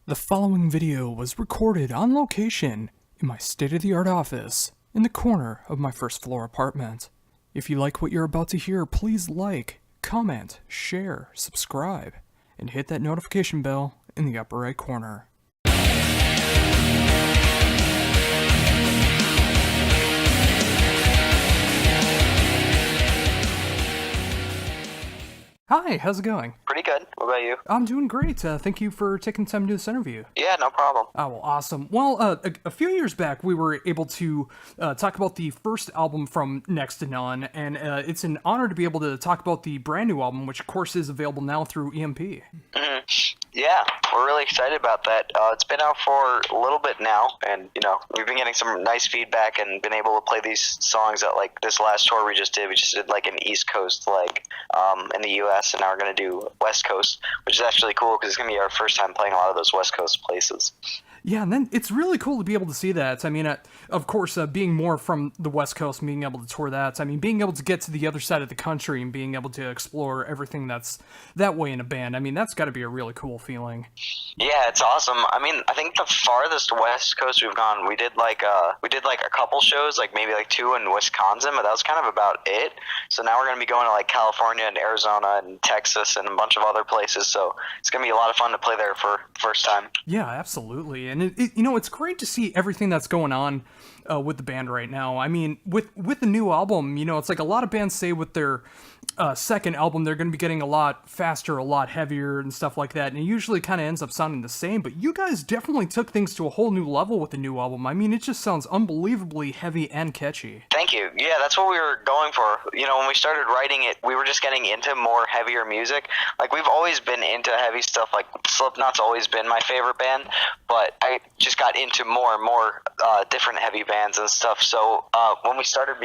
The following video was recorded on location in my state-of-the-art office in the corner of my first floor apartment. If you like what you're about to hear, please like, comment, share, subscribe, and hit that notification bell in the upper right corner. Hi, how's it going? Pretty good. What about you? I'm doing great. Thank you for taking time to do this interview. Yeah, no problem. Oh, well, awesome. Well, a few years back, we were able to talk about the first album from Next to None, and it's an honor to be able to talk about the brand new album, which, of course, is available now through EMP. Mm-hmm. Yeah, we're really excited about that. It's been out for a little bit now, and, we've been getting some nice feedback and been able to play these songs at, this last tour we just did. We just did, an East Coast leg in the U.S., and now we're going to do West Coast, which is actually cool because it's going to be our first time playing a lot of those West Coast places. Yeah, and then it's really cool to be able to see that. I mean, of course, being more from the West Coast and being able to tour that, I mean, being able to get to the other side of the country and being able to explore everything that's that way in a band, I mean, that's got to be a really cool feeling. Yeah, it's awesome. I mean, I think the farthest West Coast we've gone, we did a couple shows, maybe 2 in Wisconsin, but that was kind of about it. So now we're going to be going to California and Arizona and Texas and a bunch of other places. So it's going to be a lot of fun to play there for first time. Yeah, absolutely. And it's great to see everything that's going on with the band right now. I mean, with the new album, it's a lot of bands say with their second album, they're going to be getting a lot faster, a lot heavier and stuff like that. And it usually kind of ends up sounding the same, but you guys definitely took things to a whole new level with the new album. I mean, it just sounds unbelievably heavy and catchy. Thank you. Yeah, that's what we were going for. When we started writing it, we were just getting into more heavier music. We've always been into heavy stuff. Slipknot's always been my favorite band, but I just got into more and more different heavy bands and stuff. So when we started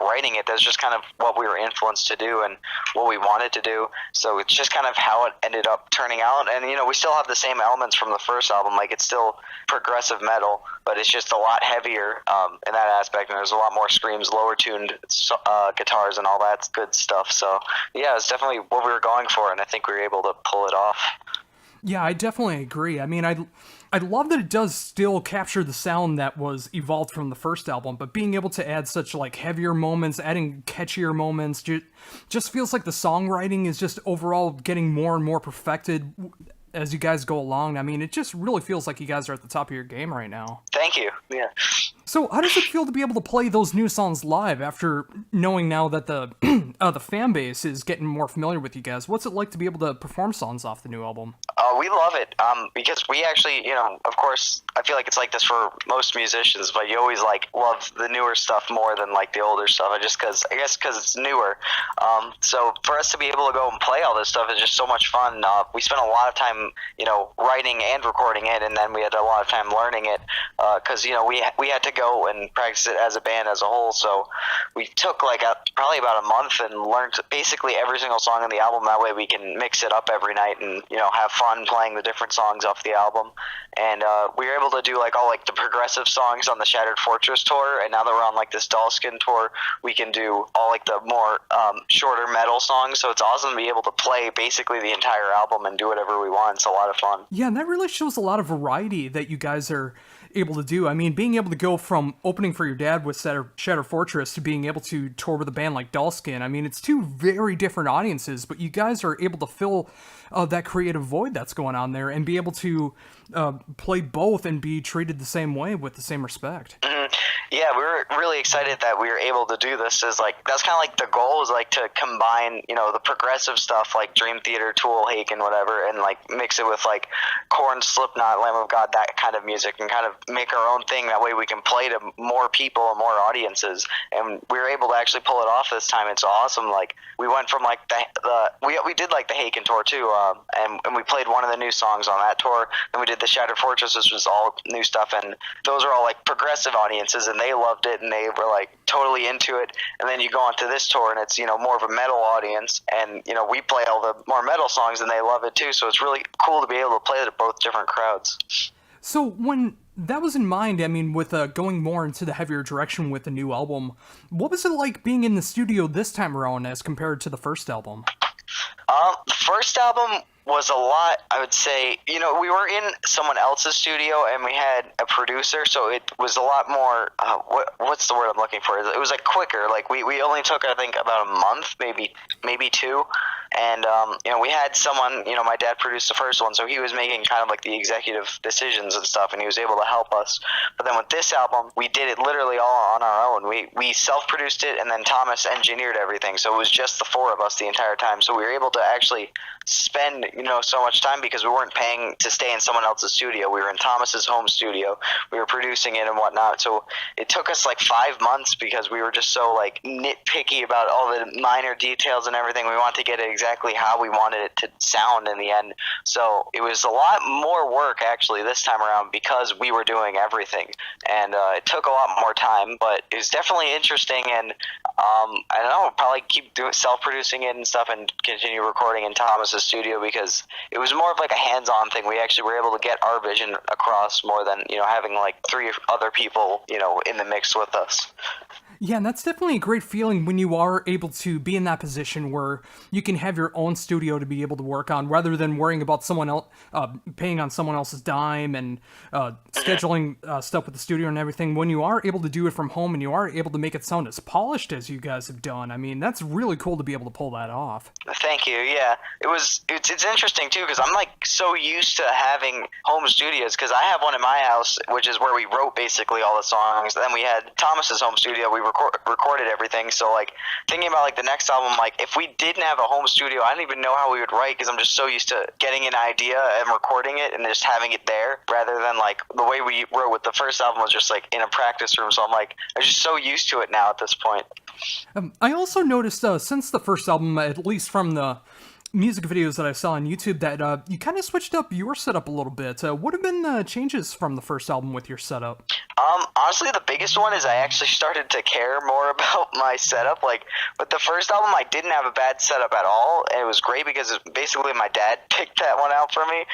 writing it, that's just kind of what we were influenced to do and what we wanted to do. So it's just kind of how it ended up turning out. And we still have the same elements from the first album. It's still progressive metal, but it's just a lot heavier in that aspect, and there's a lot more screams, lower tuned guitars and all that good stuff. So yeah, it's definitely what we were going for, and I think we were able to pull it off. Yeah, I definitely agree. I mean, I love that it does still capture the sound that was evolved from the first album, but being able to add such heavier moments, adding catchier moments, just feels like the songwriting is just overall getting more and more perfected as you guys go along. I mean, it just really feels like you guys are at the top of your game right now. Thank you. Yeah. So how does it feel to be able to play those new songs live after knowing now that the the fan base is getting more familiar with you guys? What's it like to be able to perform songs off the new album? We love it because we actually, of course, I feel like it's like this for most musicians, but you always love the newer stuff more than the older stuff. I guess because it's newer. So for us to be able to go and play all this stuff is just so much fun. We spent a lot of time, writing and recording it, and then we had a lot of time learning it because we had to go and practice it as a band as a whole. So we took probably about a month and learned basically every single song on the album. That way we can mix it up every night and have fun playing the different songs off the album. And we were able to do all the progressive songs on the Shattered Fortress tour, and now that we're on this Dollskin tour, we can do all the more shorter metal songs. So it's awesome to be able to play basically the entire album and do whatever we want. It's a lot of fun. Yeah, and that really shows a lot of variety that you guys are able to do. I mean, being able to go from opening for your dad with Shattered Fortress to being able to tour with a band like Dollskin, I mean, it's two very different audiences, but you guys are able to fill that creative void that's going on there and be able to play both and be treated the same way with the same respect. Mm-hmm. Yeah, we were really excited that we were able to do this. That's kind of the goal is to combine, the progressive stuff like Dream Theater, Tool, Haken, whatever, and mix it with Korn, Slipknot, Lamb of God, that kind of music, and kind of make our own thing. That way we can play to more people and more audiences, and we were able to actually pull it off this time. It's awesome. We went from we did the Haken tour too, and we played one of the new songs on that tour. Then we did the Shattered Fortress, which was all new stuff, and those are all progressive audiences, and they loved it, and they were totally into it. And then you go on to this tour, and it's more of a metal audience, and we play all the more metal songs, and they love it too. So it's really cool to be able to play to both different crowds. So when that was in mind, I mean, with going more into the heavier direction with the new album, what was it like being in the studio this time around as compared to the first album? The first album, was a lot, I would say. We were in someone else's studio and we had a producer, so it was a lot more, what's the word I'm looking for? It was like quicker. Like we only took, I think, about a month, maybe two. And, we had someone, my dad produced the first one, so he was making kind of like the executive decisions and stuff, and he was able to help us. But then with this album, we did it literally all on our own. We self-produced it, and then Thomas engineered everything, so it was just the four of us the entire time. So we were able to actually spend, so much time because we weren't paying to stay in someone else's studio. We were in Thomas's home studio. We were producing it and whatnot. So it took us like 5 months because we were just so like nitpicky about all the minor details and everything. We wanted to get it exactly how we wanted it to sound in the end. So it was a lot more work actually this time around because we were doing everything, and it took a lot more time, but it was definitely interesting. And I don't know, probably keep self-producing it and stuff and continue recording in Thomas's studio because it was more of like a hands-on thing. We actually were able to get our vision across more than having like three other people in the mix with us. Yeah, and that's definitely a great feeling when you are able to be in that position where you can have your own studio to be able to work on rather than worrying about someone else, paying on someone else's dime and scheduling stuff with the studio and everything. When you are able to do it from home and you are able to make it sound as polished as you guys have done, I mean, that's really cool to be able to pull that off. Thank you. Yeah, it's interesting too because I'm like so used to having home studios because I have one in my house, which is where we wrote basically all the songs. Then we had Thomas's home studio. We recorded everything. So like thinking about like the next album, like if we didn't have a home studio, I don't even know how we would write because I'm just so used to getting an idea and recording it and just having it there rather than like the way we wrote with the first album was just like in a practice room. So I'm just so used to it now at this point. I also noticed since the first album, at least from the music videos that I saw on YouTube, that you kind of switched up your setup a little bit. What have been the changes from the first album with your setup? Honestly, the biggest one is I actually started to care more about my setup. Like, with the first album, I didn't have a bad setup at all, and it was great because basically my dad picked that one out for me.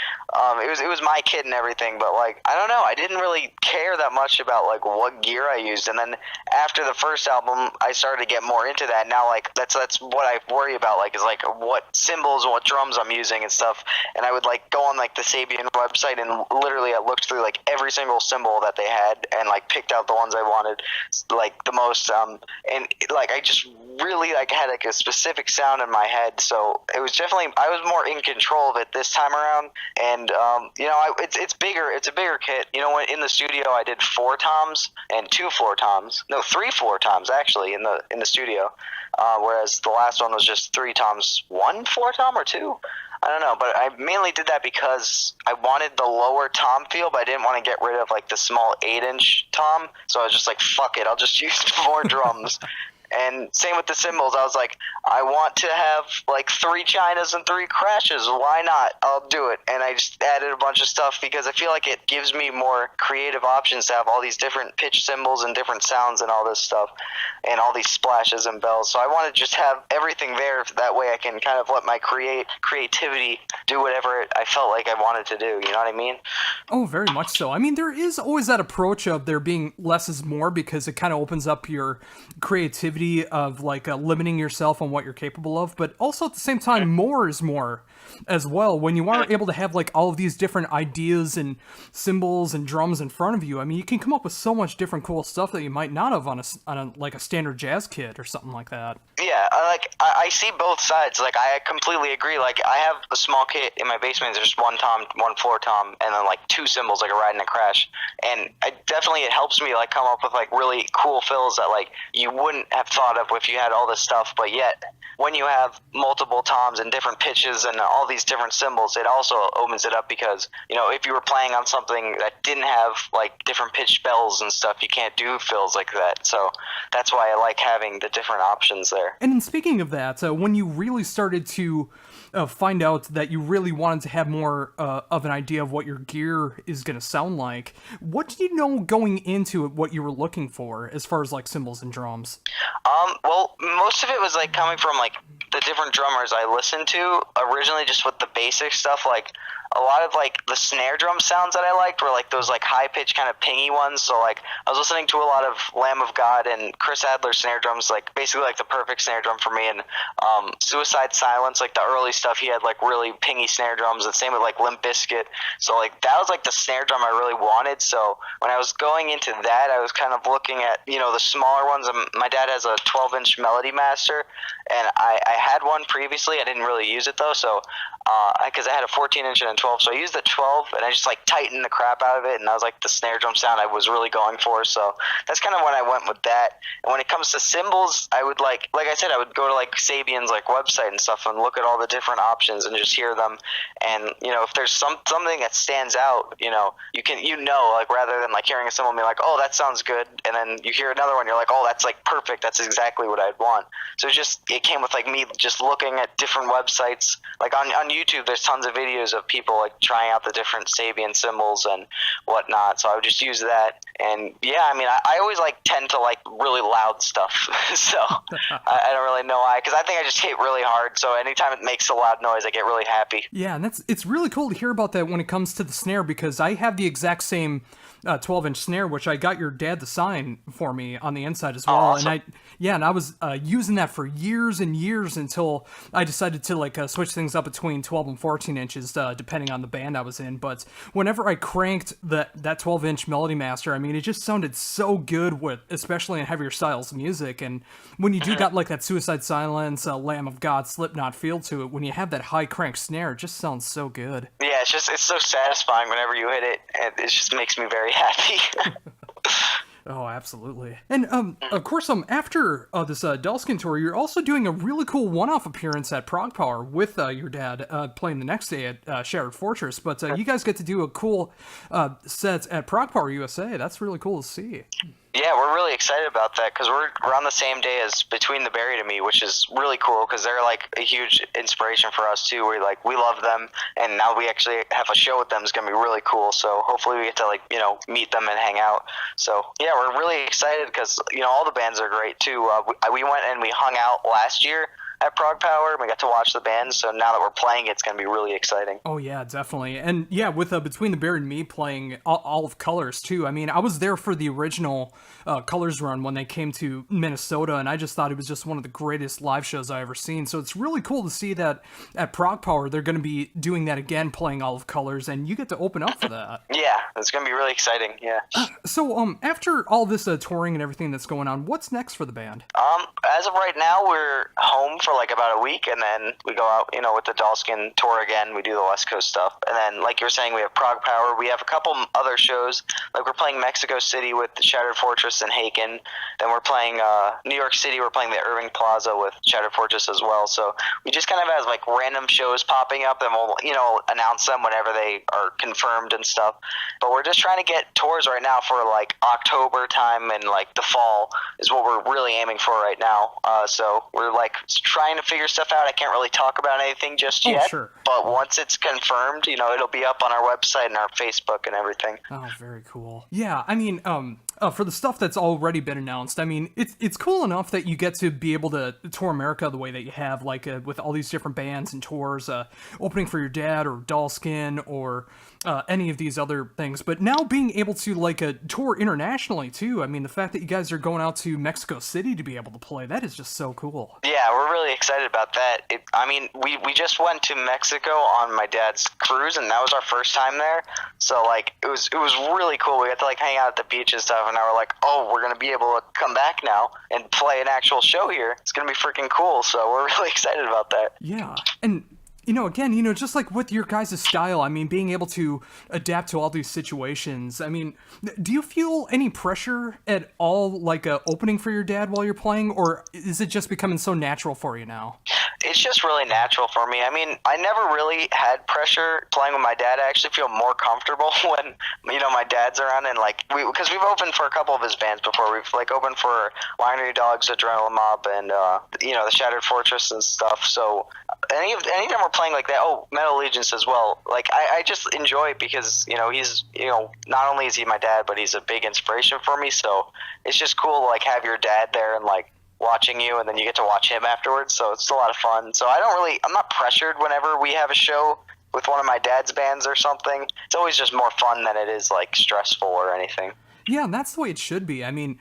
It was my kit and everything, but like I don't know, I didn't really care that much about like what gear I used. And then after the first album, I started to get more into that. Now, like that's what I worry about. Like is like what cymbals and what drums I'm using and stuff. And I would like go on like the Sabian website and literally I looked through like every single cymbal that they had and like picked out the ones I wanted like the most. And like I just really like had like a specific sound in my head. So it was definitely I was more in control of it this time around. And it's bigger. It's a bigger kit. In the studio I did 4 toms and 2 floor toms. No, 3 floor toms actually in the studio. Whereas the last one was just 3 toms, 1 floor tom or 2. I don't know, but I mainly did that because I wanted the lower tom feel, but I didn't want to get rid of like the small 8-inch tom. So I was just like, fuck it, I'll just use more drums. And same with the cymbals. I was like, I want to have like 3 chinas and 3 crashes. Why not? I'll do it. And I just added a bunch of stuff because I feel like it gives me more creative options to have all these different pitch cymbals and different sounds and all this stuff and all these splashes and bells. So I want to just have everything there. That way I can kind of let my creativity do whatever I felt like I wanted to do. You know what I mean? Oh, very much so. I mean, there is always that approach of there being less is more because it kind of opens up your creativity of like limiting yourself on what you're capable of, but also at the same time more is more as well when you are able to have like all of these different ideas and cymbals and drums in front of you. I mean, you can come up with so much different cool stuff that you might not have on a like a standard jazz kit or something like that. Yeah, I see both sides. Like I completely agree. Like I have a small kit in my basement. There's 1 tom, 1 floor tom, and then like 2 cymbals, like a ride and a crash. And it helps me like come up with like really cool fills that like you wouldn't have thought of if you had all this stuff. But yet when you have multiple toms and different pitches and all these different cymbals, it also opens it up because if you were playing on something that didn't have like different pitch bells and stuff, you can't do fills like that. So that's why I like having the different options there. And in speaking of that, when you really started to find out that you really wanted to have more of an idea of what your gear is going to sound like, what did you know going into it, what you were looking for as far as like cymbals and drums? Well, most of it was like coming from like the different drummers I listened to originally, just with the basic stuff. Like a lot of like the snare drum sounds that I liked were like those like high pitched kind of pingy ones. So like I was listening to a lot of Lamb of God, and Chris Adler's snare drums like basically like the perfect snare drum for me. And Suicide Silence, like the early stuff, he had like really pingy snare drums. The same with like Limp Bizkit. So like that was like the snare drum I really wanted. So when I was going into that, I was kind of looking at, you know, the smaller ones. My dad has a 12-inch Melody Master, and I had one previously. I didn't really use it though, so because I had a 14-inch and a 12, so I used the 12 and I just like tightened the crap out of it, and that was like the snare drum sound I was really going for. So that's kind of when I went with that. And when it comes to cymbals, I would like I said, I would go to like Sabian's like website and stuff and look at all the different options and just hear them. And you know, if there's something that stands out, you know, you can, you know, like rather than like hearing a cymbal and be like, oh, that sounds good, and then you hear another one, you're like, oh, that's like perfect, that's exactly what I'd want. So it came with like me just looking at different websites, like on YouTube there's tons of videos of people like trying out the different Sabian cymbals and whatnot, so I would just use that. And yeah, I mean, I always like tend to like really loud stuff so I don't really know why, because I think I just hit really hard, so anytime it makes a loud noise I get really happy. Yeah, and it's really cool to hear about that when it comes to the snare, because I have the exact same 12-inch snare, which I got your dad to sign for me on the inside as well. Oh, awesome. And I was using that for years and years until I decided to like switch things up between 12 and 14 inches, depending on the band I was in. But whenever I cranked that 12-inch Melody Master, I mean, it just sounded so good with, especially in heavier styles of music. And when you do got like that Suicide Silence, Lamb of God, Slipknot feel to it, when you have that high crank snare, it just sounds so good. Yeah, it's so satisfying whenever you hit it, and it just makes me very happy. Oh, absolutely. And of course, after this Delskin tour, you're also doing a really cool one-off appearance at Prog Power with your dad playing the next day at Shattered Fortress. But you guys get to do a cool set at Prog Power USA. That's really cool to see. Yeah, we're really excited about that because we're on the same day as Between the Buried and Me, which is really cool because they're like a huge inspiration for us too. We love them, and now we actually have a show with them. It's gonna be really cool. So hopefully we get to like, you know, meet them and hang out. So yeah, we're really excited because, you know, all the bands are great too. We went and we hung out last year at Prog Power, and we got to watch the band, so now that we're playing it's going to be really exciting. Oh yeah, definitely. And yeah, with Between the Buried and Me playing all of Colors too, I mean, I was there for the original Colors run when they came to Minnesota, and I just thought it was just one of the greatest live shows I ever seen. So it's really cool to see that at Prog Power they're going to be doing that again, playing all of Colors, and you get to open up for that. Yeah, it's going to be really exciting, yeah. So after all this touring and everything that's going on, what's next for the band? As of right now, we're home for like about a week, and then we go out, you know, with the Delskin tour again. We do the West Coast stuff, and then like you were saying, we have Prog Power. We have a couple other shows, like we're playing Mexico City with the Shattered Fortress and Haken. Then we're playing New York City. We're playing the Irving Plaza with Shattered Fortress as well. So we just kind of have like random shows popping up, and we'll, you know, announce them whenever they are confirmed and stuff. But we're just trying to get tours right now for like October time, and like the fall is what we're really aiming for right now. So we're like trying to figure stuff out. I can't really talk about anything just yet. Sure. But once it's confirmed, you know, it'll be up on our website and our Facebook and everything. Oh, very cool. Yeah, I mean, for the stuff that's already been announced, I mean, it's cool enough that you get to be able to tour America the way that you have, like with all these different bands and tours, opening for your dad or Delskin or any of these other things. But now being able to like tour internationally too, I mean, the fact that you guys are going out to Mexico City to be able to play, that is just so cool. Yeah, we're really excited about that. I mean, we just went to Mexico on my dad's cruise, and that was our first time there. So like it was really cool. We got to like hang out at the beach and stuff, and now we're like, oh, we're gonna be able to come back now and play an actual show here. It's gonna be freaking cool. So we're really excited about that. Yeah, and you know, again, you know, just like with your guys' style, I mean, being able to adapt to all these situations, I mean, do you feel any pressure at all, like opening for your dad while you're playing, or is it just becoming so natural for you now? It's just really natural for me. I mean, I never really had pressure playing with my dad. I actually feel more comfortable when, you know, my dad's around, and like because we've opened for a couple of his bands before. We've like opened for Winery Dogs, Adrenaline Mob, and you know, the Shattered Fortress and stuff. So anytime we're playing like that, Metal Allegiance as well, like I just enjoy it because, you know, he's, you know, not only is he my dad, but he's a big inspiration for me. So it's just cool to like have your dad there and like watching you, and then you get to watch him afterwards. So it's a lot of fun. So I'm not pressured whenever we have a show with one of my dad's bands or something. It's always just more fun than it is like stressful or anything. Yeah, and that's the way it should be. I mean,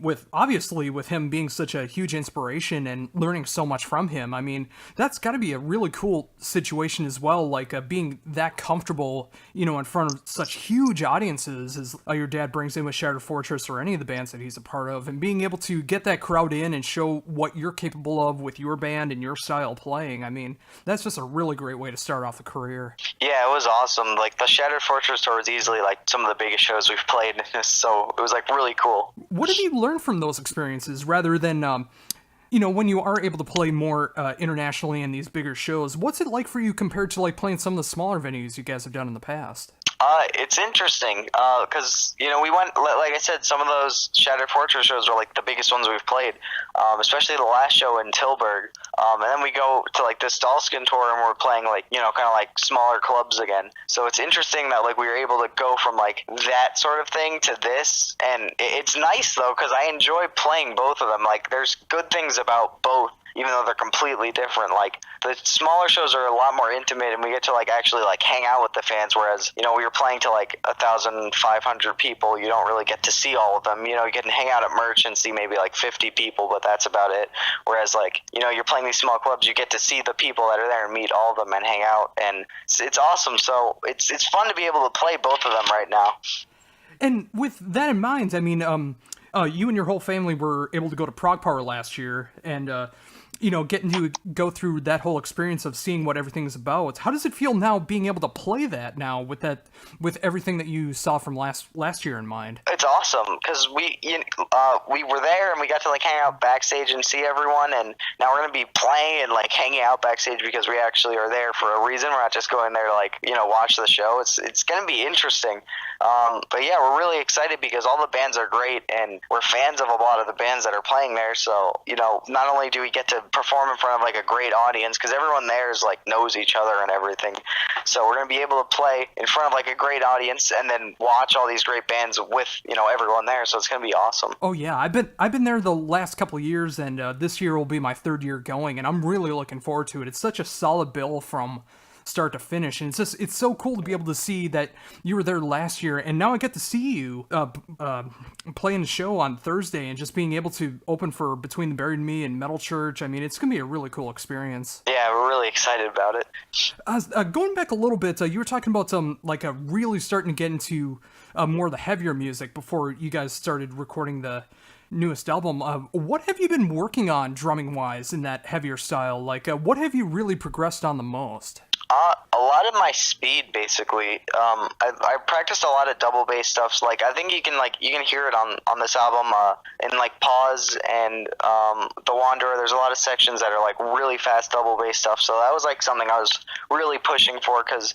with obviously with him being such a huge inspiration and learning so much from him, I mean, that's got to be a really cool situation as well. Like being that comfortable, you know, in front of such huge audiences as your dad brings in with Shattered Fortress or any of the bands that he's a part of, and being able to get that crowd in and show what you're capable of with your band and your style playing. I mean, that's just a really great way to start off a career. Yeah, it was awesome. Like the Shattered Fortress tour was easily like some of the biggest shows we've played, so it was like really cool. What have you learned from those experiences rather than, you know, when you are able to play more internationally in these bigger shows? What's it like for you compared to like playing some of the smaller venues you guys have done in the past? It's interesting because, you know, we went, like I said, some of those Shattered Fortress shows are like the biggest ones we've played, especially the last show in Tilburg. And then we go to like this Dalskin tour and we're playing like, you know, kind of like smaller clubs again. So it's interesting that like we were able to go from like that sort of thing to this. And it's nice though, because I enjoy playing both of them. Like there's good things about both, even though they're completely different. Like the smaller shows are a lot more intimate and we get to like actually like hang out with the fans, whereas, you know, we were playing to like 1,500 people, you don't really get to see all of them. You know, you can hang out at merch and see maybe like 50 people, but that's about it. Whereas like, you know, you're playing these small clubs, you get to see the people that are there and meet all of them and hang out, and it's awesome. So it's fun to be able to play both of them right now. And with that in mind, I mean, you and your whole family were able to go to Prog Power last year, and you know, getting to go through that whole experience of seeing what everything's about. How does it feel now being able to play that now with everything that you saw from last year in mind? It's awesome because we were there and we got to like hang out backstage and see everyone, and now we're gonna be playing and like hanging out backstage because we actually are there for a reason. We're not just going there to like, you know, watch the show. It's gonna be interesting. But yeah, we're really excited because all the bands are great and we're fans of a lot of the bands that are playing there. So, you know, not only do we get to perform in front of like a great audience, because everyone there is like knows each other and everything, so we're going to be able to play in front of like a great audience and then watch all these great bands with, you know, everyone there. So it's going to be awesome. Oh yeah, I've been there the last couple of years, and this year will be my third year going, and I'm really looking forward to it. It's such a solid bill from start to finish, and it's so cool to be able to see that you were there last year, and now I get to see you playing the show on Thursday, and just being able to open for Between the Buried and Me and Metal Church. I mean, it's gonna be a really cool experience. Yeah, we're really excited about it. Going back a little bit, you were talking about like really starting to get into more of the heavier music before you guys started recording the newest album. What have you been working on drumming wise in that heavier style? Like what have you really progressed on the most? A lot of my speed, basically. I practiced a lot of double bass stuff. So, like, I think you can hear it on this album in like Pause and The Wanderer. There's a lot of sections that are like really fast double bass stuff. So that was like something I was really pushing for, because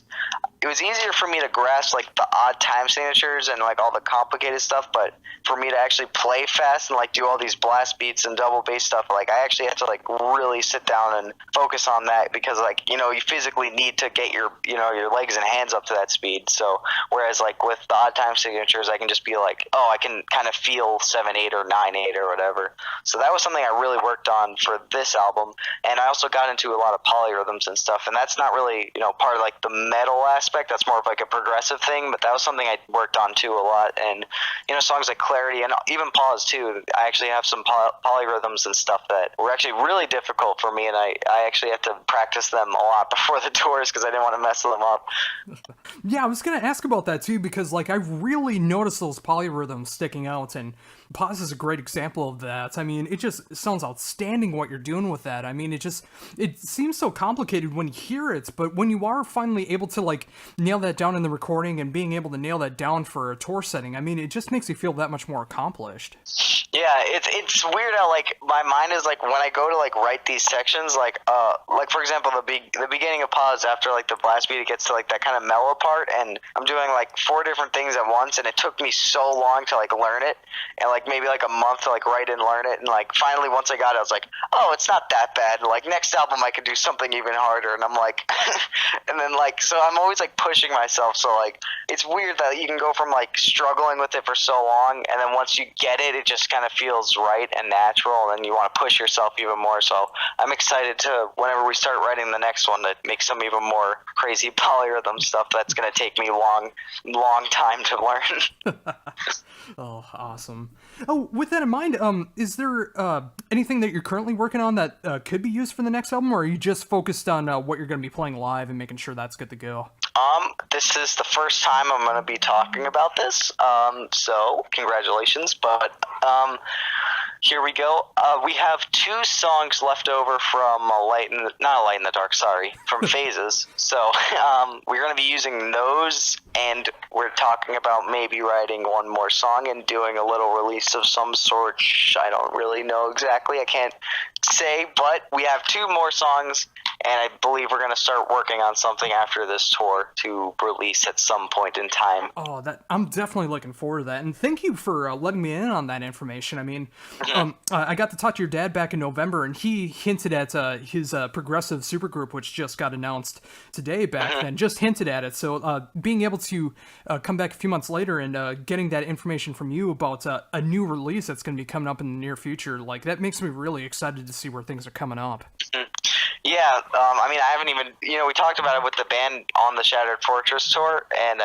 it was easier for me to grasp like the odd time signatures and like all the complicated stuff, but for me to actually play fast and like do all these blast beats and double bass stuff, like I actually have to like really sit down and focus on that, because like, you know, you physically need to get your, you know, your legs and hands up to that speed. So whereas like with the odd time signatures, I can just be like, oh, I can kind of feel 7/8 or 9/8 or whatever. So that was something I really worked on for this album. And I also got into a lot of polyrhythms and stuff, and that's not really, you know, part of like the metal aspect. That's more of like a progressive thing, but that was something I worked on too a lot. And, you know, songs like Clarity and even Pause too, I actually have some polyrhythms and stuff that were actually really difficult for me, and I actually had to practice them a lot before the tours because I didn't want to mess them up. Yeah, I was gonna ask about that too, because like I really noticed those polyrhythms sticking out, and Pause is a great example of that. I mean, it just sounds outstanding what you're doing with that. I mean, it seems so complicated when you hear it, but when you are finally able to like nail that down in the recording and being able to nail that down for a tour setting, I mean, it just makes you feel that much more accomplished. Yeah, it's weird how like my mind is like when I go to like write these sections, like for example the beginning of Pause, after like the blast beat, it gets to like that kind of mellow part, and I'm doing like 4 different things at once, and it took me so long to like learn it, and like maybe like a month to like write and learn it, and like finally once I got it, I was like, oh, it's not that bad. And, like next album I could do something even harder, and I'm like and then like, so I'm always like pushing myself. So like it's weird that you can go from like struggling with it for so long, and then once you get it, it just kind kind of feels right and natural, and you want to push yourself even more. So I'm excited to, whenever we start writing the next one, to make some even more crazy polyrhythm stuff that's going to take me long time to learn. Oh, awesome. Oh, with that in mind, is there anything that you're currently working on that could be used for the next album, or are you just focused on what you're going to be playing live and making sure that's good to go? This is the first time I'm going to be talking about this, so congratulations, but here we go. We have 2 songs left over from from Phases, so we're going to be using those, and we're talking about maybe writing one more song and doing a little release of some sort. I don't really know exactly, I can't say, but we have 2 more songs, and I believe we're going to start working on something after this tour to release at some point in time. Oh, I'm definitely looking forward to that, and thank you for letting me in on that information. I mean, I got to talk to your dad back in November, and he hinted at his progressive supergroup, which just got announced today back then, just hinted at it. So being able to come back a few months later and getting that information from you about a new release that's going to be coming up in the near future, like, that makes me really excited to see where things are coming up. Yeah, I mean, I haven't even, we talked about it with the band on the Shattered Fortress tour, and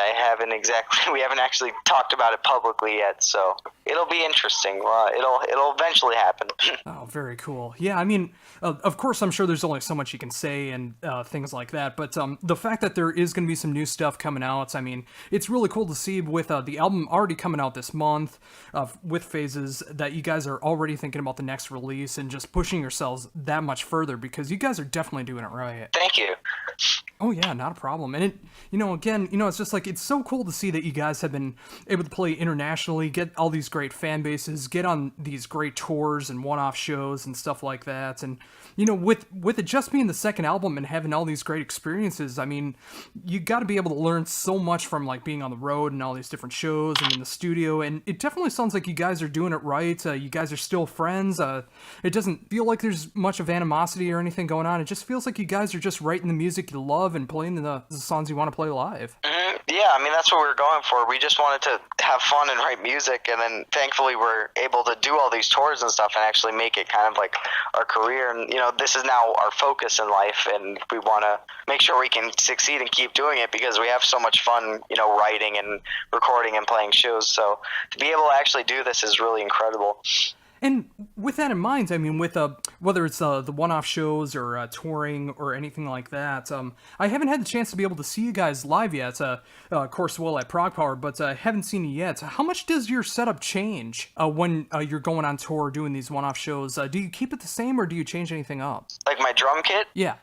we haven't actually talked about it publicly yet, so it'll be interesting. It'll eventually happen. Oh, very cool. Yeah, I mean, of course, I'm sure there's only so much you can say and things like that, but the fact that there is going to be some new stuff coming out, I mean, it's really cool to see with the album already coming out this month with Phases, that you guys are already thinking about the next release and just pushing yourselves that much further, because you guys are definitely doing it right. Thank you. Oh yeah, not a problem. And it's just like, it's so cool to see that you guys have been able to play internationally, get all these great fan bases, get on these great tours and one-off shows and stuff like that. And with it just being the second album and having all these great experiences, I mean, you got to be able to learn so much from, like, being on the road and all these different shows and in the studio. And it definitely sounds like you guys are doing it right. You guys are still friends. It doesn't feel like there's much of animosity or anything going on. It just feels like you guys are just writing the music you love and playing the songs you want to play live. Mm-hmm. Yeah, I mean, that's what we were going for. We just wanted to have fun and write music, and then thankfully we're able to do all these tours and stuff and actually make it kind of like our career. And this is now our focus in life, and we want to make sure we can succeed and keep doing it because we have so much fun, writing and recording and playing shows. So to be able to actually do this is really incredible. And with that in mind, I mean, with whether it's the one-off shows or touring or anything like that, I haven't had the chance to be able to see you guys live yet. Of course, at Prog Power, but I haven't seen you yet. How much does your setup change when you're going on tour doing these one-off shows? Do you keep it the same, or do you change anything up? Like my drum kit? Yeah.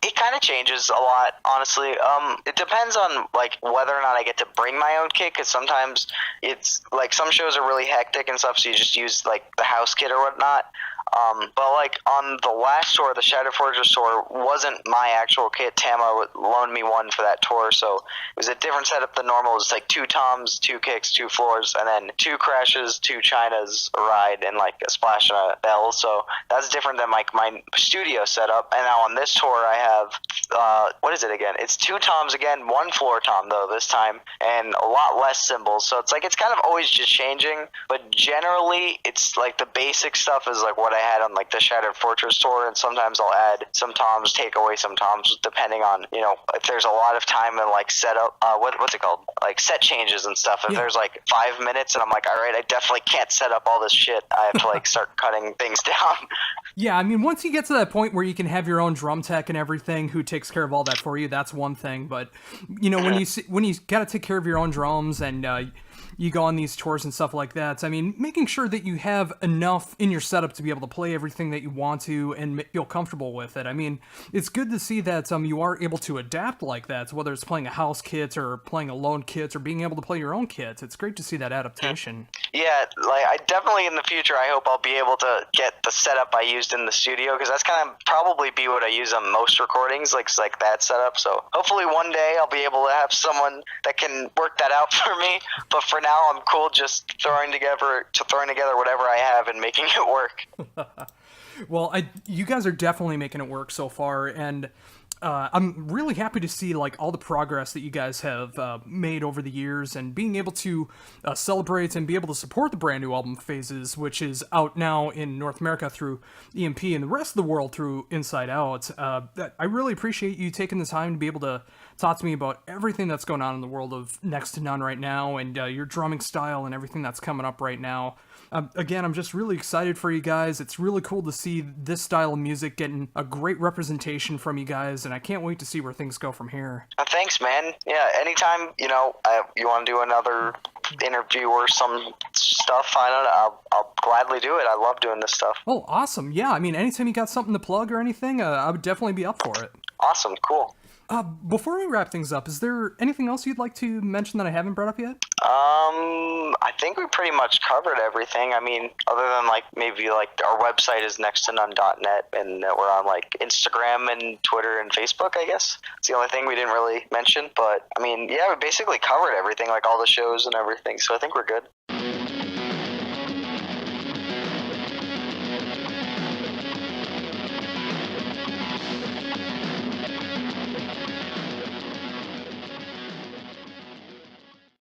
It kind of changes a lot, honestly. It depends on like whether or not I get to bring my own kit, because sometimes it's like some shows are really hectic and stuff, so you just use like the house kit or whatnot. But like on the last tour, the Shattered Fortress tour, wasn't my actual kit. Tama loaned me one for that tour, so it was a different setup than normal. It was like 2 toms, 2 kicks, 2 floors, and then 2 crashes, 2 chinas, a ride, and like a splash and a bell. So that's different than like my studio setup. And now on this tour, I have what is it again? It's 2 toms again, 1 floor tom though this time, and a lot less cymbals. So it's kind of always just changing, but generally it's like the basic stuff is like what I had on like the Shattered Fortress tour, and sometimes I'll add some toms, take away some toms, depending on if there's a lot of time and like setup, what's it called, like set changes and stuff. If there's like 5 minutes and I'm like, all right, I definitely can't set up all this shit, I have to like start cutting things down. Yeah, I mean, once you get to that point where you can have your own drum tech and everything who takes care of all that for you, that's one thing. But when you got to take care of your own drums and you go on these tours and stuff like that, I mean, making sure that you have enough in your setup to be able to play everything that you want to and feel comfortable with it. I mean, it's good to see that you are able to adapt like that, whether it's playing a house kit or playing a loan kit or being able to play your own kits. It's great to see that adaptation. Yeah, like I definitely in the future, I hope I'll be able to get the setup I used in the studio, because that's kind of probably be what I use on most recordings, like that setup. So hopefully one day I'll be able to have someone that can work that out for me. But for now, I'm cool just throwing together whatever I have and making it work. Well, you guys are definitely making it work so far, and I'm really happy to see like all the progress that you guys have made over the years, and being able to celebrate and be able to support the brand new album Phases, which is out now in North America through EMP and the rest of the world through Inside Out. I really appreciate you taking the time to be able to talk to me about everything that's going on in the world of Next to None right now, and your drumming style and everything that's coming up right now. Again, I'm just really excited for you guys. It's really cool to see this style of music getting a great representation from you guys, and I can't wait to see where things go from here. Thanks, man. Yeah, anytime, you want to do another interview or some stuff, I'll gladly do it. I love doing this stuff. Oh, awesome. Yeah, I mean, anytime you got something to plug or anything, I would definitely be up for it. Awesome, cool. Before we wrap things up, is there anything else you'd like to mention that I haven't brought up yet? I think we pretty much covered everything. I mean, other than maybe our website is nexttonone.net, and we're on Instagram and Twitter and Facebook, I guess. It's the only thing we didn't really mention, but I mean, yeah, we basically covered everything, all the shows and everything, so I think we're good.